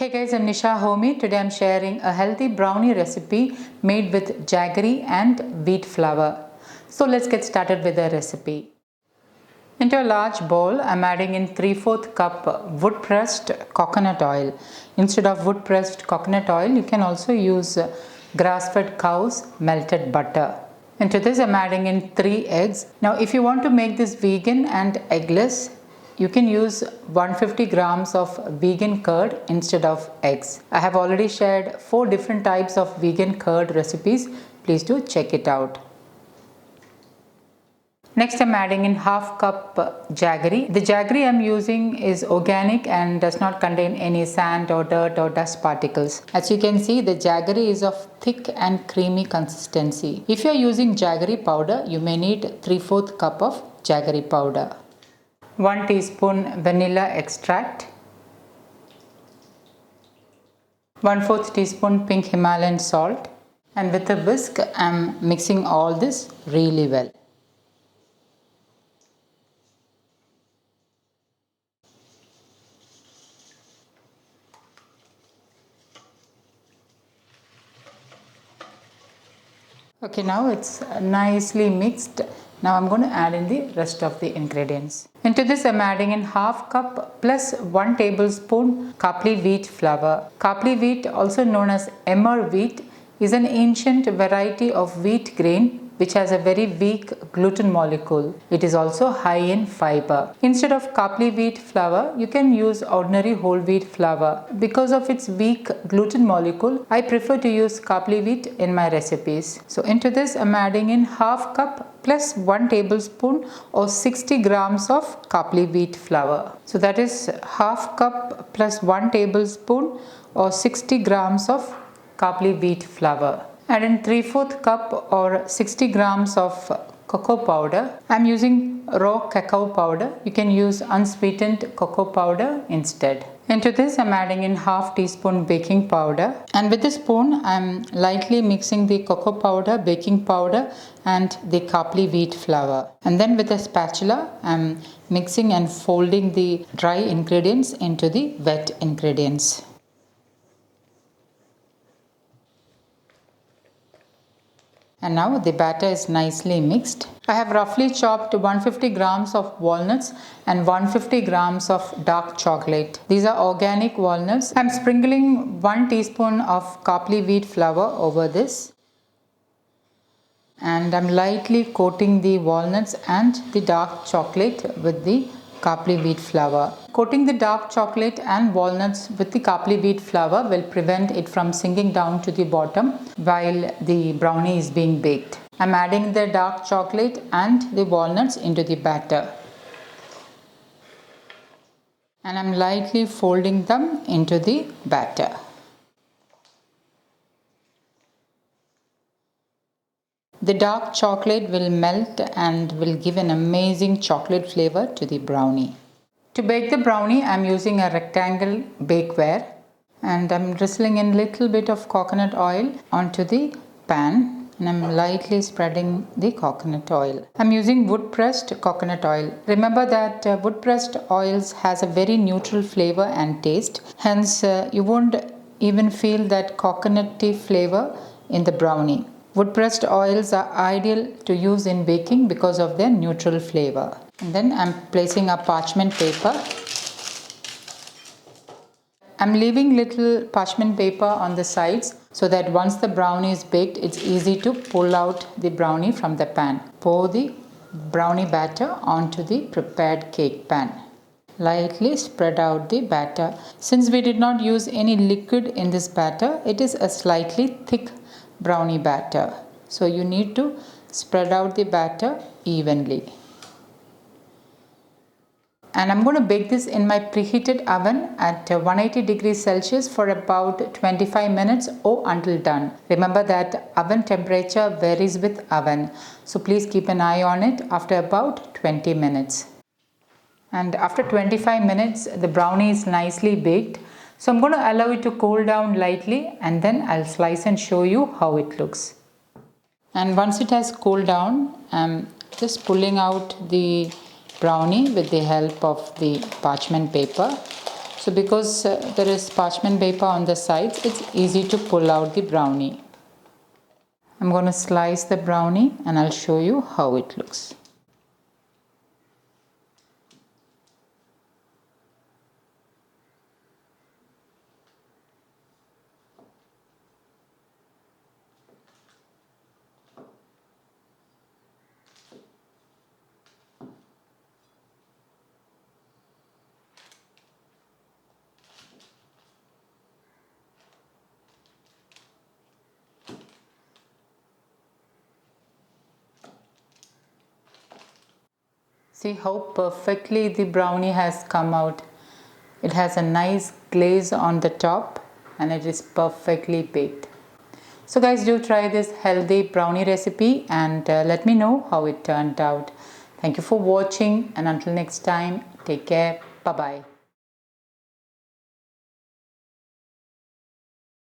Hey guys, I'm Nisa Homey. Today I'm sharing a healthy brownie recipe made with jaggery and wheat flour. So let's get started with the recipe. Into a large bowl, I'm adding in 3/4 cup wood pressed coconut oil. Instead of wood pressed coconut oil, you can also use grass-fed cow's melted butter. Into this, I'm adding in 3 eggs. Now, if you want to make this vegan and eggless, you can use 150 grams of vegan curd instead of eggs. I have already shared 4 different types of vegan curd recipes. Please do check it out. Next, I'm adding in half cup jaggery. The jaggery I'm using is organic and does not contain any sand or dirt or dust particles. As you can see, the jaggery is of thick and creamy consistency. If you are using jaggery powder, you may need 3/4 cup of jaggery powder. 1 teaspoon vanilla extract, 1/4 teaspoon pink Himalayan salt, and with a whisk I'm mixing all this really well. Okay, now it's nicely mixed. Now I'm going to add in the rest of the ingredients. Into this I'm adding in half cup plus 1 tablespoon carpley wheat flour. Carpley wheat, also known as emmer wheat, is an ancient variety of wheat grain which has a very weak gluten molecule. It is also high in fiber. Instead of carpley wheat flour, you can use ordinary whole wheat flour. Because of its weak gluten molecule, I prefer to use carpley wheat in my recipes. So into this, I'm adding in half cup plus 1 tablespoon or 60 grams of carpley wheat flour. So that is half cup plus 1 tablespoon or 60 grams of carpley wheat flour. Add in 3/4 cup or 60 grams of cocoa powder. I'm using raw cacao powder. You can use unsweetened cocoa powder instead. Into this I'm adding in half teaspoon baking powder, and with the spoon I'm lightly mixing the cocoa powder, baking powder and the carpley wheat flour. And then with a spatula I'm mixing and folding the dry ingredients into the wet ingredients. And now the batter is nicely mixed. I have roughly chopped 150 grams of walnuts and 150 grams of dark chocolate. These are organic walnuts. I'm sprinkling 1 teaspoon of carpley wheat flour over this. And I'm lightly coating the walnuts and the dark chocolate with the carpley wheat flour. Coating the dark chocolate and walnuts with the carpley wheat flour will prevent it from sinking down to the bottom while the brownie is being baked. I'm adding the dark chocolate and the walnuts into the batter. And I'm lightly folding them into the batter. The dark chocolate will melt and will give an amazing chocolate flavor to the brownie. To bake the brownie, I'm using a rectangle bakeware, and I'm drizzling in a little bit of coconut oil onto the pan, and I'm lightly spreading the coconut oil. I'm using wood pressed coconut oil. Remember that wood pressed oils has a very neutral flavor and taste. Hence, you won't even feel that coconutty flavor in the brownie. Wood pressed oils are ideal to use in baking because of their neutral flavor. And then I'm placing a parchment paper. I'm leaving little parchment paper on the sides so that once the brownie is baked, it's easy to pull out the brownie from the pan. Pour the brownie batter onto the prepared cake pan. Lightly spread out the batter. Since we did not use any liquid in this batter, it is a slightly thick brownie batter. So you need to spread out the batter evenly. And I'm going to bake this in my preheated oven at 180 degrees Celsius for about 25 minutes or until done. Remember that oven temperature varies with oven, so please keep an eye on it after about 20 minutes. And after 25 minutes, the brownie is nicely baked. So I'm going to allow it to cool down lightly, and then I'll slice and show you how it looks. And once it has cooled down, I'm just pulling out the brownie with the help of the parchment paper. So because there is parchment paper on the sides, it's easy to pull out the brownie. I'm going to slice the brownie and I'll show you how it looks. See how perfectly the brownie has come out. It has a nice glaze on the top and it is perfectly baked. So guys, do try this healthy brownie recipe and let me know how it turned out. Thank you for watching and until next time, take care. Bye-bye.